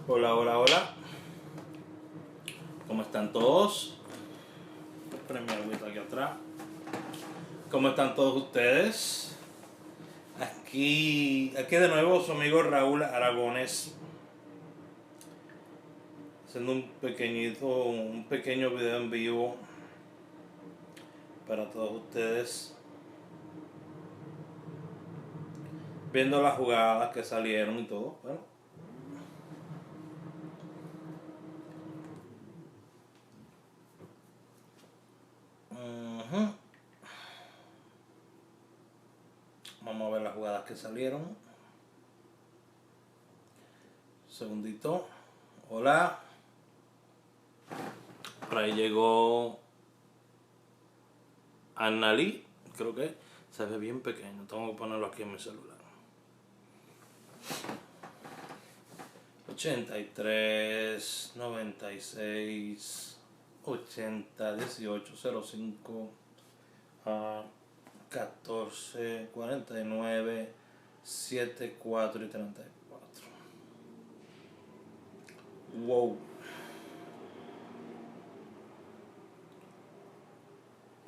Hola, hola, hola. ¿Cómo están todos? Ponen mi agüita aquí atrás. ¿Cómo están todos ustedes? Aquí de nuevo su amigo Raúl Aragones, haciendo un pequeño video en vivo para todos ustedes, viendo las jugadas que salieron y todo. Bueno, ujú. Vamos a ver las jugadas que salieron. Segundito. Hola. Por ahí llegó Annalí, creo que se ve bien pequeño. Tengo que ponerlo aquí en mi celular. 83, 96, 80, 18, 05, 14, 49, 7, 4 y 34. Wow.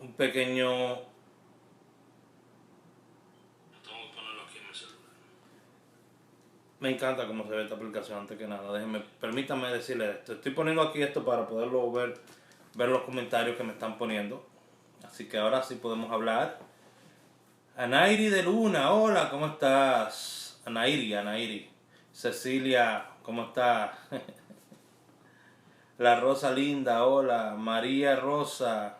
Un pequeño... Tengo que ponerlo aquí en mi celular. Me encanta cómo se ve esta aplicación. Antes que nada, permítanme decirles esto. Estoy poniendo aquí esto para poderlo ver los comentarios que me están poniendo. Así que ahora sí podemos hablar. Anairi de Luna, hola, ¿cómo estás? Anairi. Cecilia, ¿cómo estás? La Rosa Linda, hola. María Rosa,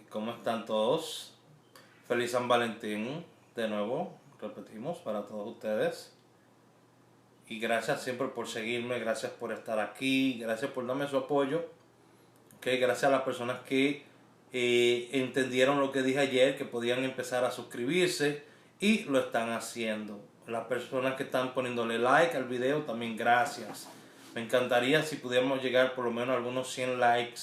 ¿cómo están todos? Feliz San Valentín, de nuevo, repetimos, para todos ustedes. Y gracias siempre por seguirme, gracias por estar aquí, gracias por darme su apoyo. Okay, gracias a las personas que entendieron lo que dije ayer, que podían empezar a suscribirse y lo están haciendo. Las personas que están poniéndole like al video, también gracias. Me encantaría si pudiéramos llegar por lo menos a algunos 100 likes.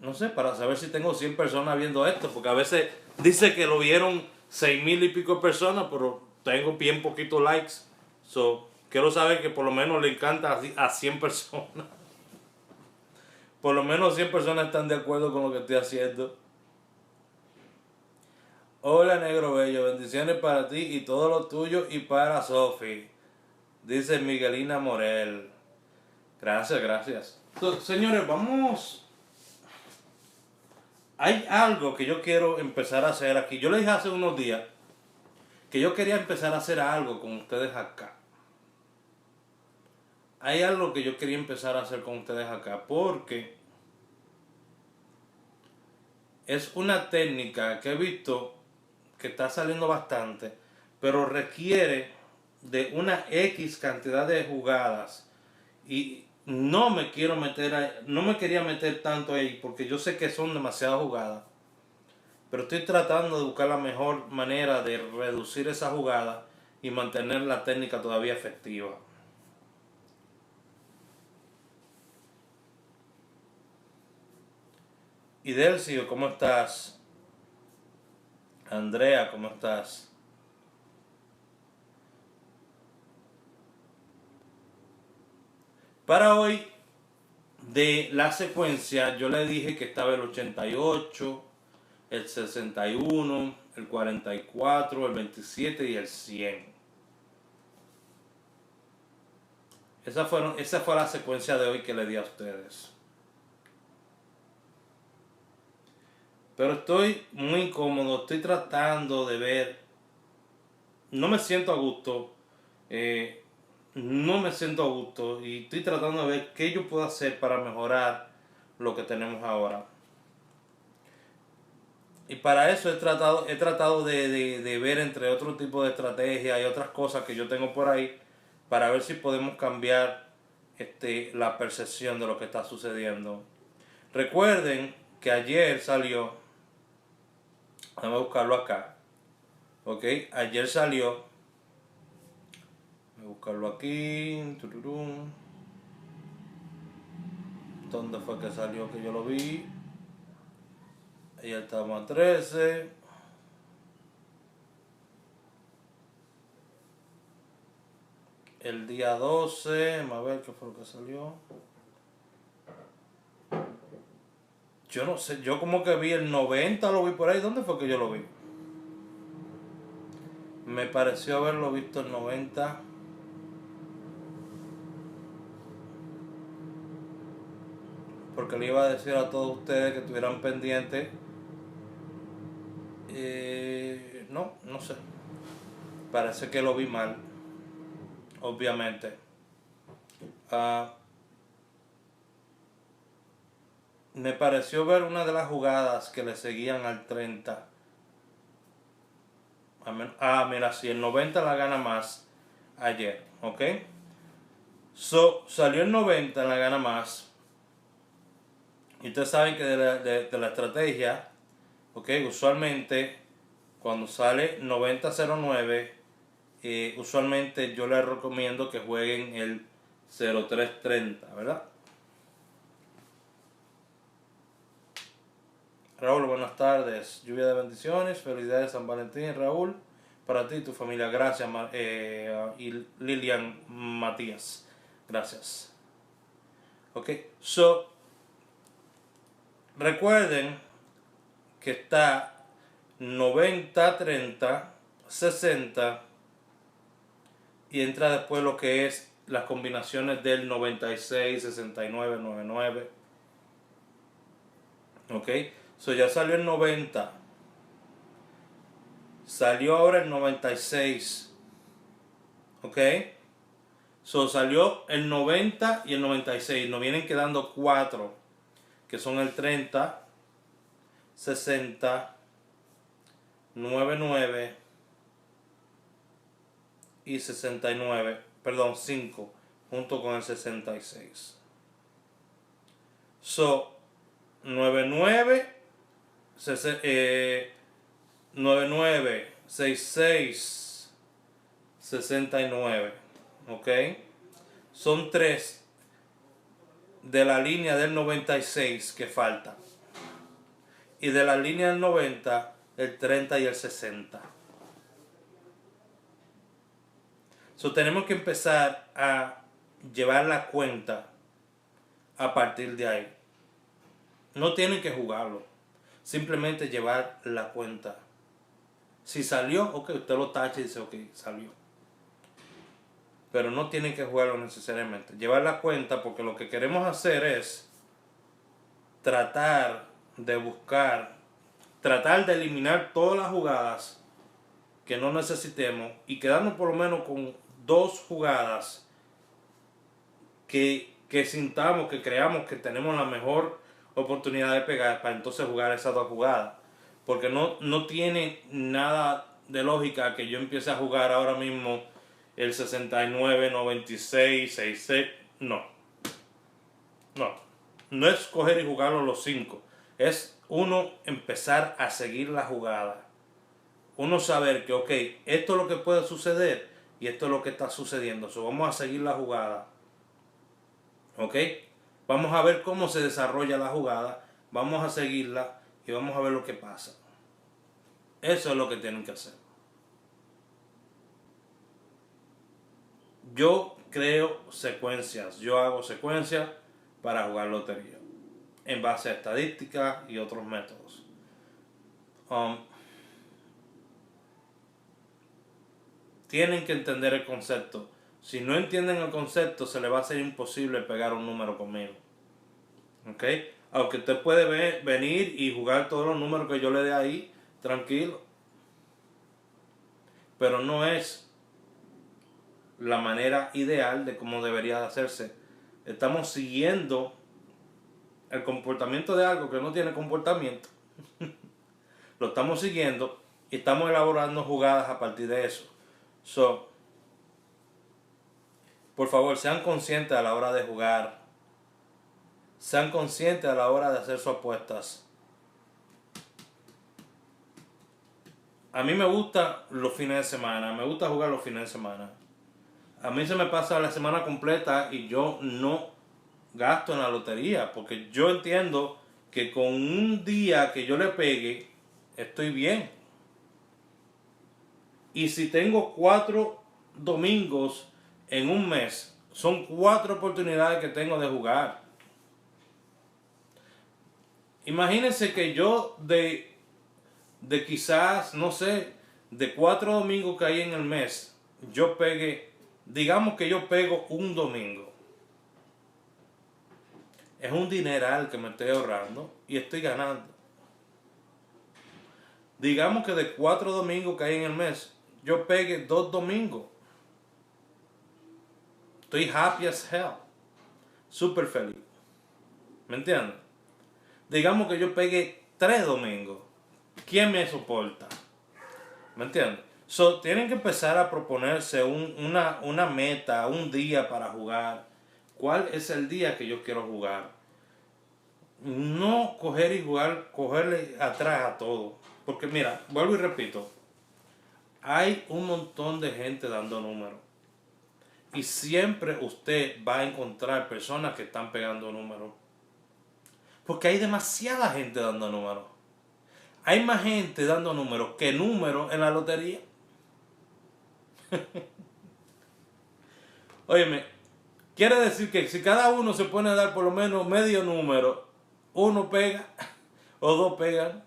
No sé, para saber si tengo 100 personas viendo esto, porque a veces dice que lo vieron 6,000 y pico personas, pero tengo bien poquitos likes. So, quiero saber que por lo menos le encanta a 100 personas. Por lo menos 100 personas están de acuerdo con lo que estoy haciendo. Hola, negro bello, bendiciones para ti y todo lo tuyo y para Sofi, dice Miguelina Morel. Gracias. Señores, vamos. Hay algo que yo quiero empezar a hacer aquí. Yo les dije hace unos días que yo quería empezar a hacer algo con ustedes acá. Hay algo que yo quería empezar a hacer con ustedes acá porque es una técnica que he visto que está saliendo bastante, pero requiere de una X cantidad de jugadas y no me quería meter tanto ahí porque yo sé que son demasiadas jugadas, pero estoy tratando de buscar la mejor manera de reducir esa jugada y mantener la técnica todavía efectiva. Y Delcio, ¿cómo estás? Andrea, ¿cómo estás? Para hoy, de la secuencia, yo le dije que estaba el 88, el 61, el 44, el 27 y el 100. Esa fue la secuencia de hoy que le di a ustedes. Pero estoy muy cómodo, estoy tratando de ver. No me siento a gusto. No me siento a gusto y estoy tratando de ver qué yo puedo hacer para mejorar lo que tenemos ahora. Y para eso he tratado de ver entre otro tipo de estrategias y otras cosas que yo tengo por ahí para ver si podemos cambiar la percepción de lo que está sucediendo. Recuerden que ayer salió, vamos a buscarlo acá, ok, ayer salió, voy a buscarlo aquí, tururum. ¿Dónde fue que salió que yo lo vi? Ahí estamos a 13. el día 12. A ver qué fue lo que salió. Yo no sé, yo como que vi el 90, lo vi por ahí. ¿Dónde fue que yo lo vi? Me pareció haberlo visto el 90. Porque le iba a decir a todos ustedes que estuvieran pendientes. No sé. Parece que lo vi mal. Obviamente. Me pareció ver una de las jugadas que le seguían al 30. Mira, si el 90 la gana más ayer, ¿ok? Salió el 90 la gana más. Y ustedes saben que de la estrategia, ¿ok? Usualmente cuando sale 90-09, usualmente yo les recomiendo que jueguen el 0330, ¿verdad? Raúl, buenas tardes. Lluvia de bendiciones. Felicidades San Valentín, Raúl. Para ti y tu familia. Gracias, y Lilian Matías. Gracias. Ok. Recuerden que está 90, 30, 60 y entra después lo que es las combinaciones del 96, 69, 99. Ok. Ya salió el 90. Salió ahora el 96. Ok. Salió el 90 y el 96. Nos vienen quedando 4. Que son el 30, 60, 99 y 69. Perdón, 5. Junto con el 66. 99, 99, 66, 69. ¿Ok? Son 3 de la línea del 96 que faltan. Y de la línea del 90, el 30 y el 60. Tenemos que empezar a llevar la cuenta a partir de ahí. No tienen que jugarlo. Simplemente llevar la cuenta. Si salió, ok, usted lo tacha y dice, ok, salió. Pero no tienen que jugarlo necesariamente. Llevar la cuenta, porque lo que queremos hacer es tratar de eliminar todas las jugadas que no necesitemos y quedarnos por lo menos con 2 jugadas que sintamos, que creamos que tenemos la mejor oportunidad de pegar para entonces jugar esas 2 jugadas. Porque no tiene nada de lógica que yo empiece a jugar ahora mismo el 69, 96, 66. No es coger y jugarlo los 5. Es uno empezar a seguir la jugada. Uno saber que, ok, esto es lo que puede suceder y esto es lo que está sucediendo. Vamos a seguir la jugada. Ok. Vamos a ver cómo se desarrolla la jugada. Vamos a seguirla y vamos a ver lo que pasa. Eso es lo que tienen que hacer. Yo creo secuencias. Yo hago secuencias para jugar lotería en base a estadísticas y otros métodos. Tienen que entender el concepto. Si no entienden el concepto, se les va a hacer imposible pegar un número conmigo. ¿Ok? Aunque usted puede venir y jugar todos los números que yo le dé ahí, tranquilo. Pero no es la manera ideal de cómo debería de hacerse. Estamos siguiendo el comportamiento de algo que no tiene comportamiento. Lo estamos siguiendo y estamos elaborando jugadas a partir de eso. Por favor, sean conscientes a la hora de jugar. Sean conscientes a la hora de hacer sus apuestas. A mí me gusta los fines de semana. Me gusta jugar los fines de semana. A mí se me pasa la semana completa y yo no gasto en la lotería. Porque yo entiendo que con un día que yo le pegue, estoy bien. Y si tengo 4 domingos en un mes son 4 oportunidades que tengo de jugar. Imagínense que yo de quizás, no sé, de 4 domingos que hay en el mes, yo pegue, digamos que yo pego un domingo. Es un dineral que me estoy ahorrando y estoy ganando. Digamos que de 4 domingos que hay en el mes, yo pegue 2 domingos. Estoy happy as hell. Súper feliz. ¿Me entiendes? Digamos que yo pegue 3 domingos. ¿Quién me soporta? ¿Me entiendes? So, tienen que empezar a proponerse una meta, un día para jugar. ¿Cuál es el día que yo quiero jugar? No coger y jugar, cogerle atrás a todo. Porque mira, vuelvo y repito. Hay un montón de gente dando números. Y siempre usted va a encontrar personas que están pegando números. Porque hay demasiada gente dando números. Hay más gente dando números que números en la lotería. Óyeme, quiere decir que si cada uno se pone a dar por lo menos medio número, uno pega o dos pegan.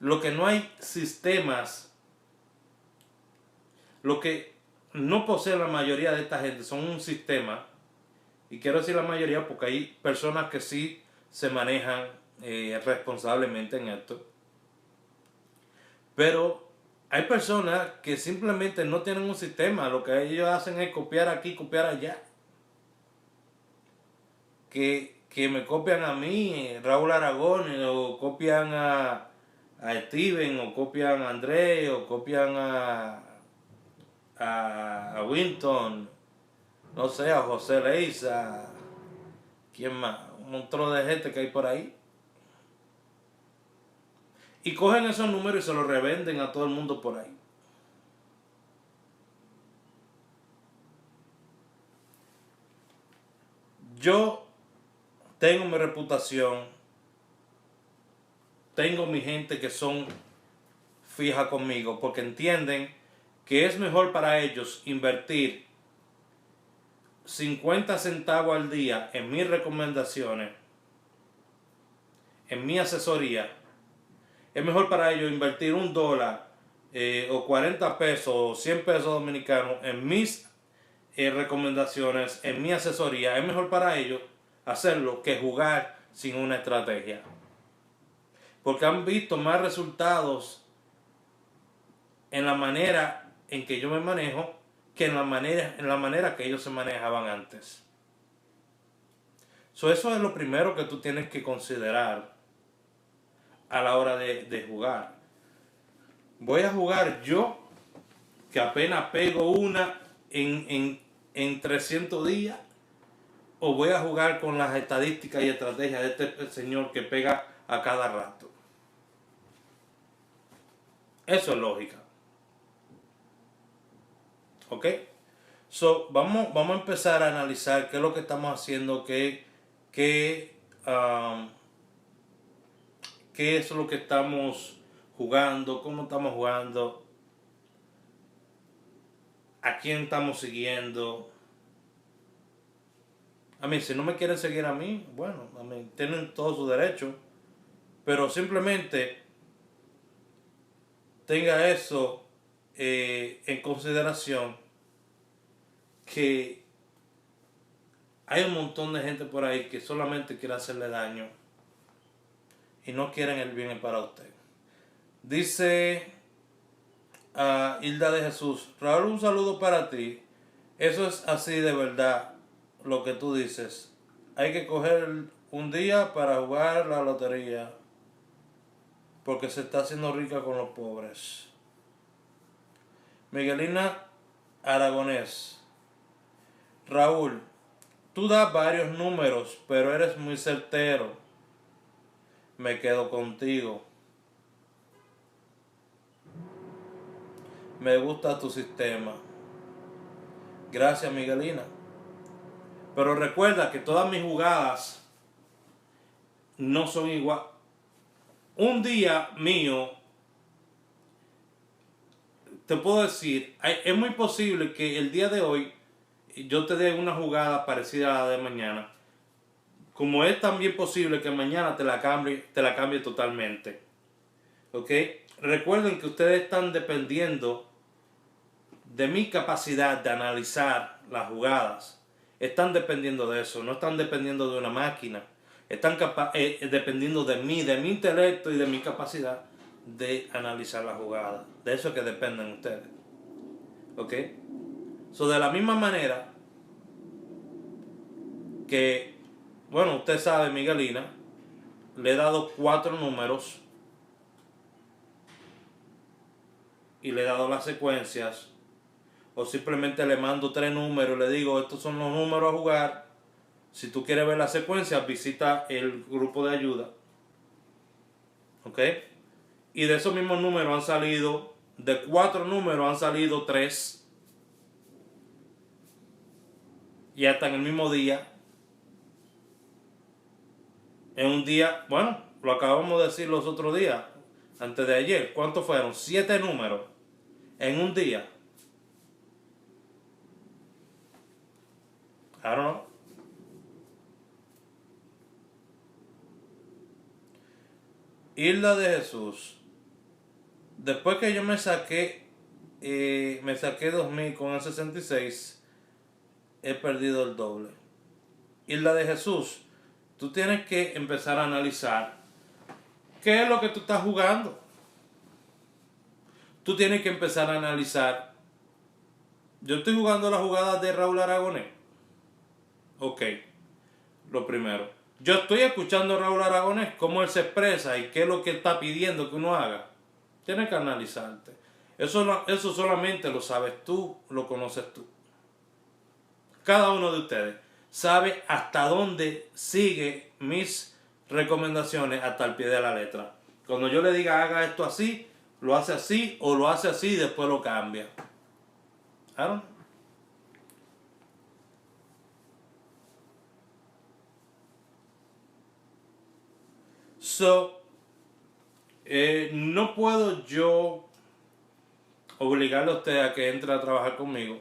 Lo que no hay sistemas, lo que no posee la mayoría de esta gente son un sistema. Y quiero decir la mayoría porque hay personas que sí se manejan responsablemente en esto. Pero hay personas que simplemente no tienen un sistema. Lo que ellos hacen es copiar aquí, copiar allá. Que me copian a mí, Raúl Aragón, o copian a Steven, o copian a Andrés, o copian a Winton, no sé, a José Leiza, ¿quién más? Un montón de gente que hay por ahí. Y cogen esos números y se los revenden a todo el mundo por ahí. Yo tengo mi reputación, tengo mi gente que son fija conmigo porque entienden que es mejor para ellos invertir 50 centavos al día en mis recomendaciones, en mi asesoría. Es mejor para ellos invertir $1 o 40 pesos o 100 pesos dominicanos en mis recomendaciones, en mi asesoría. Es mejor para ellos hacerlo que jugar sin una estrategia. Porque han visto más resultados en la manera en que yo me manejo que en la manera que ellos se manejaban antes. Eso es lo primero que tú tienes que considerar a la hora de jugar. Voy a jugar yo, que apenas pego una en 300 días, o voy a jugar con las estadísticas y estrategias de este señor que pega a cada rato. Eso es lógica. ¿Ok? So, vamos a empezar a analizar qué es lo que estamos haciendo, qué es lo que estamos jugando, cómo estamos jugando, a quién estamos siguiendo. A mí, si no me quieren seguir a mí, bueno, a mí, tienen todo su derecho, pero simplemente tenga eso en consideración, que hay un montón de gente por ahí que solamente quiere hacerle daño y no quieren el bien para usted. Dice Hilda de Jesús: Raúl, un saludo para ti. Eso es así de verdad lo que tú dices. Hay que coger un día para jugar la lotería porque se está haciendo rica con los pobres. Miguelina Aragonés: Raúl, tú das varios números, pero eres muy certero. Me quedo contigo. Me gusta tu sistema. Gracias, Miguelina. Pero recuerda que todas mis jugadas no son igual. Un día mío te puedo decir, es muy posible que el día de hoy yo te dé una jugada parecida a la de mañana. Como es también posible que mañana te la cambie totalmente. ¿Ok? Recuerden que ustedes están dependiendo de mi capacidad de analizar las jugadas. Están dependiendo de eso, no están dependiendo de una máquina. Están dependiendo de mí, de mi intelecto y de mi capacidad de analizar la jugada. De eso es que dependen ustedes. ¿Ok? So, de la misma manera que, bueno, usted sabe, Miguelina, le he dado 4 números y le he dado las secuencias, o simplemente le mando 3 números y le digo, estos son los números a jugar. Si tú quieres ver la secuencia, visita el grupo de ayuda. ¿Ok? Y de esos mismos números han salido, de 4 números han salido 3. Y hasta en el mismo día. En un día, bueno, lo acabamos de decir los otros días, antes de ayer. ¿Cuántos fueron? 7 números en un día. I don't know. Isla de Jesús. Después que yo me saqué 2000 con el 66, he perdido el doble. Isla de Jesús, tú tienes que empezar a analizar qué es lo que tú estás jugando. Tú tienes que empezar a analizar. Yo estoy jugando las jugadas de Raúl Aragonés. Ok, lo primero. Yo estoy escuchando a Raúl Aragonés, cómo él se expresa y qué es lo que él está pidiendo que uno haga. Tienes que analizarte. Eso solamente lo sabes tú, lo conoces tú. Cada uno de ustedes sabe hasta dónde sigue mis recomendaciones hasta el pie de la letra. Cuando yo le diga haga esto así, lo hace así o lo hace así y después lo cambia. ¿Claro? So, no puedo yo obligarle a usted a que entre a trabajar conmigo.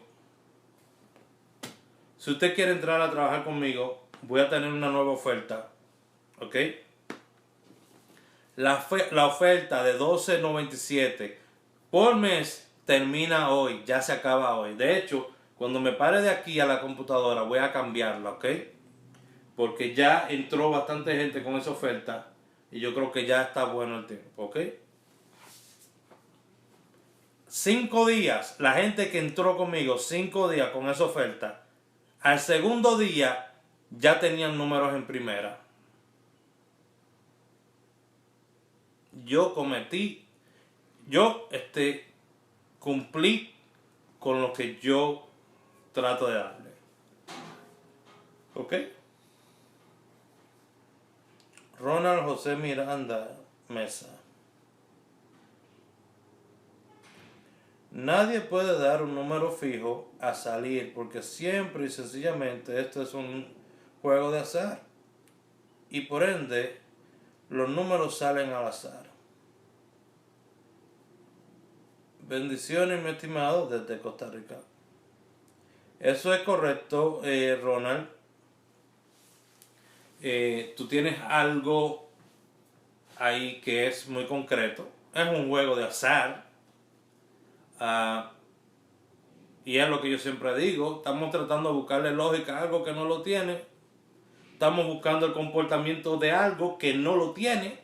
Si usted quiere entrar a trabajar conmigo, voy a tener una nueva oferta. ¿Ok? La oferta de $12.97 por mes termina hoy, ya se acaba hoy. De hecho, cuando me pare de aquí a la computadora voy a cambiarla, ¿ok? Porque ya entró bastante gente con esa oferta y yo creo que ya está bueno el tiempo, ¿ok? 5 días, la gente que entró conmigo 5 días con esa oferta, al segundo día ya tenían números en primera. Yo cumplí con lo que yo trato de darle. ¿Ok? Ronald José Miranda Mesa. Nadie puede dar un número fijo a salir porque siempre y sencillamente esto es un juego de azar. Y por ende, los números salen al azar. Bendiciones, mi estimado, desde Costa Rica. Eso es correcto, Ronald. Tú tienes algo ahí que es muy concreto. Es un juego de azar. Y es lo que yo siempre digo. Estamos tratando de buscarle lógica a algo que no lo tiene. Estamos buscando el comportamiento de algo que no lo tiene.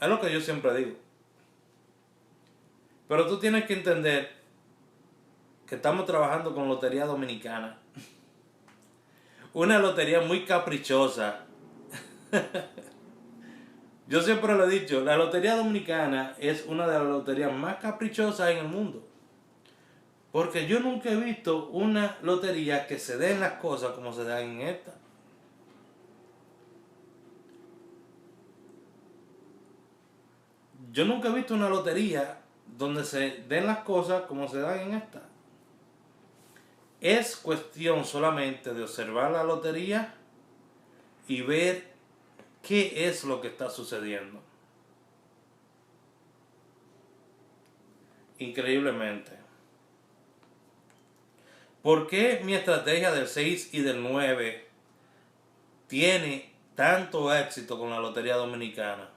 Es lo que yo siempre digo. Pero tú tienes que entender que estamos trabajando con Lotería Dominicana. Una lotería muy caprichosa. Yo siempre lo he dicho, la Lotería Dominicana es una de las loterías más caprichosas en el mundo. Porque yo nunca he visto una lotería que se den las cosas como se dan en esta. Yo nunca he visto una lotería donde se den las cosas como se dan en esta. Es cuestión solamente de observar la lotería y ver qué es lo que está sucediendo. Increíblemente. ¿Por qué mi estrategia del 6 y del 9 tiene tanto éxito con la Lotería Dominicana?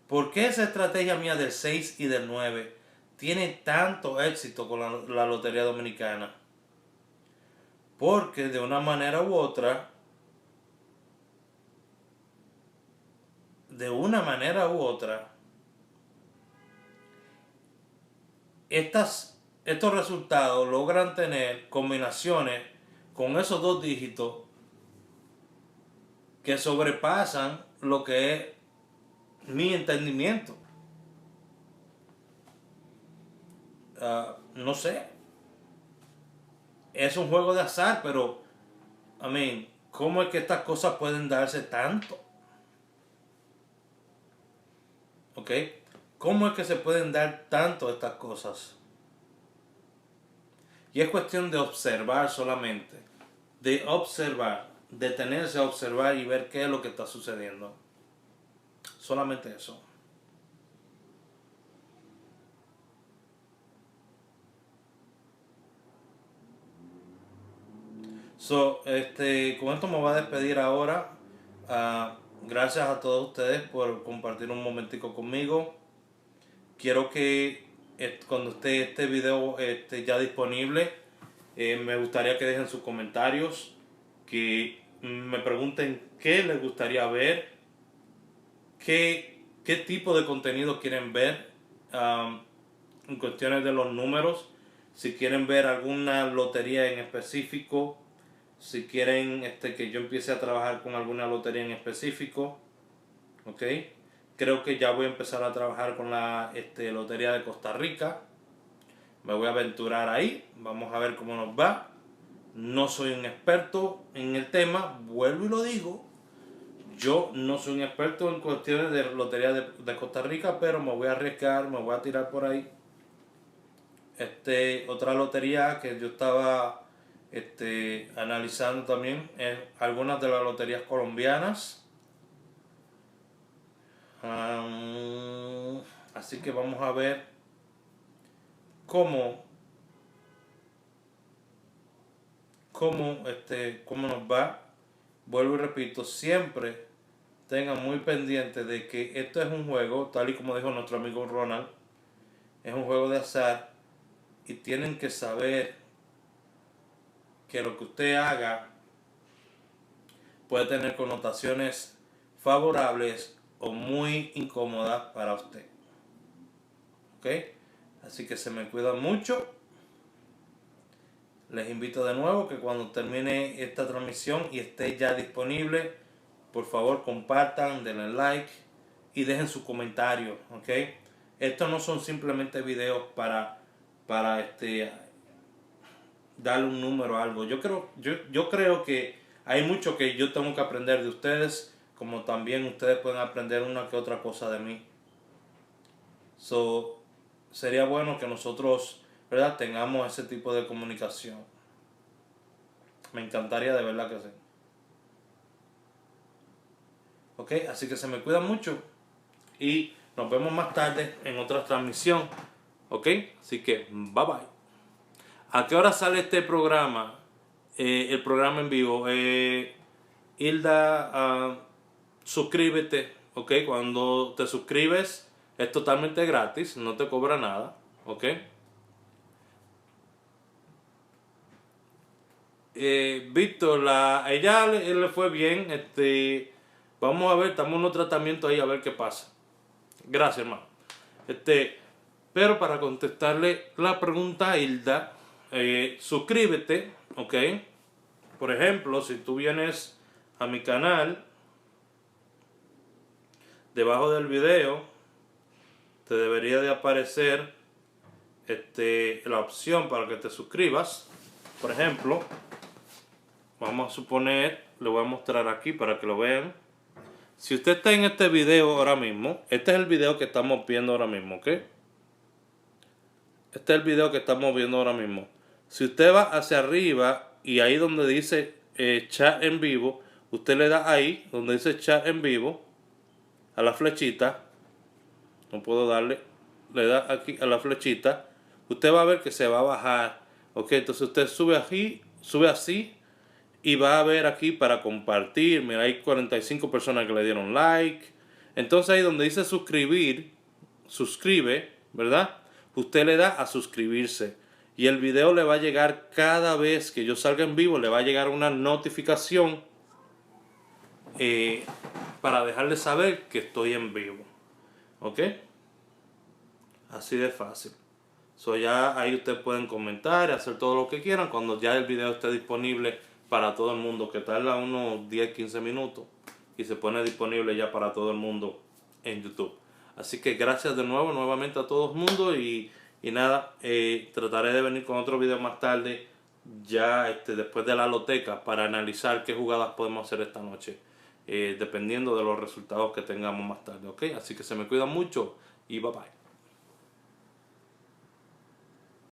¿Por qué esa estrategia mía del 6 y del 9 tiene tanto éxito con la Lotería Dominicana? Porque de una manera u otra, estos resultados logran tener combinaciones con esos dos dígitos que sobrepasan lo que es mi entendimiento. No sé, es un juego de azar, pero, ¿cómo es que estas cosas pueden darse tanto? ¿Ok? ¿Cómo es que se pueden dar tanto estas cosas? Y es cuestión de observar solamente, de observar, detenerse a observar y ver qué es lo que está sucediendo. Solamente eso. Con esto me voy a despedir ahora. Gracias a todos ustedes por compartir un momentico conmigo. Quiero que cuando esté este video ya disponible, me gustaría que dejen sus comentarios, que me pregunten qué les gustaría ver, qué tipo de contenido quieren ver, en cuestiones de los números, si quieren ver alguna lotería en específico, si quieren que yo empiece a trabajar con alguna lotería en específico, ¿ok? Creo que ya voy a empezar a trabajar con la Lotería de Costa Rica. Me voy a aventurar ahí, vamos a ver cómo nos va. No soy un experto en el tema, vuelvo y lo digo. Yo no soy un experto en cuestiones de Lotería de Costa Rica, pero me voy a arriesgar, me voy a tirar por ahí. Otra lotería que yo estaba analizando también es algunas de las loterías colombianas. Así que vamos a ver cómo nos va. Vuelvo y repito, siempre tengan muy pendiente de que esto es un juego, tal y como dijo nuestro amigo Ronald, es un juego de azar y tienen que saber que lo que usted haga puede tener connotaciones favorables o muy incómodas para usted. ¿Ok? Así que se me cuidan mucho. Les invito de nuevo que cuando termine esta transmisión y esté ya disponible, por favor compartan, denle like y dejen su comentario. ¿Ok? Estos no son simplemente videos para darle un número a algo. Yo creo que hay mucho que yo tengo que aprender de ustedes, como también ustedes pueden aprender una que otra cosa de mí. Sería bueno que nosotros, ¿verdad?, tengamos ese tipo de comunicación. Me encantaría, de verdad que sí. Ok, así que se me cuidan mucho y nos vemos más tarde en otra transmisión. Ok, así que bye bye. ¿A qué hora sale este programa? El programa en vivo. Hilda, suscríbete, ok. Cuando te suscribes es totalmente gratis, no te cobra nada, ok. Víctor, a ella le fue bien. Vamos a ver, estamos en un tratamiento ahí a ver qué pasa. Gracias, hermano. Pero para contestarle la pregunta a Hilda, suscríbete, ok. Por ejemplo, si tú vienes a mi canal, debajo del video te debería de aparecer la opción para que te suscribas. Por ejemplo, vamos a suponer, le voy a mostrar aquí para que lo vean. Si usted está en este video ahora mismo, este es el video que estamos viendo ahora mismo, ¿ok? Este es el video que estamos viendo ahora mismo. Si usted va hacia arriba y ahí donde dice chat en vivo, usted le da ahí donde dice chat en vivo, a la flechita. No puedo darle, le da aquí a la flechita. Usted va a ver que se va a bajar Ok, entonces usted sube así y va a ver aquí para compartir. Mira, hay 45 personas que le dieron like. Entonces ahí donde dice suscribir, suscribe, ¿verdad? Usted le da a suscribirse y el video le va a llegar cada vez que yo salga en vivo, le va a llegar una notificación para dejarle saber que estoy en vivo. ¿Ok? Así de fácil. So ya ahí ustedes pueden comentar y hacer todo lo que quieran cuando ya el video esté disponible para todo el mundo, que tarda unos 10-15 minutos y se pone disponible ya para todo el mundo en YouTube. Así que gracias de nuevo, nuevamente a todo el mundo y nada, trataré de venir con otro video más tarde, ya después de la loteca, para analizar qué jugadas podemos hacer esta noche, dependiendo de los resultados que tengamos más tarde, ¿ok? Así que se me cuidan mucho y bye bye.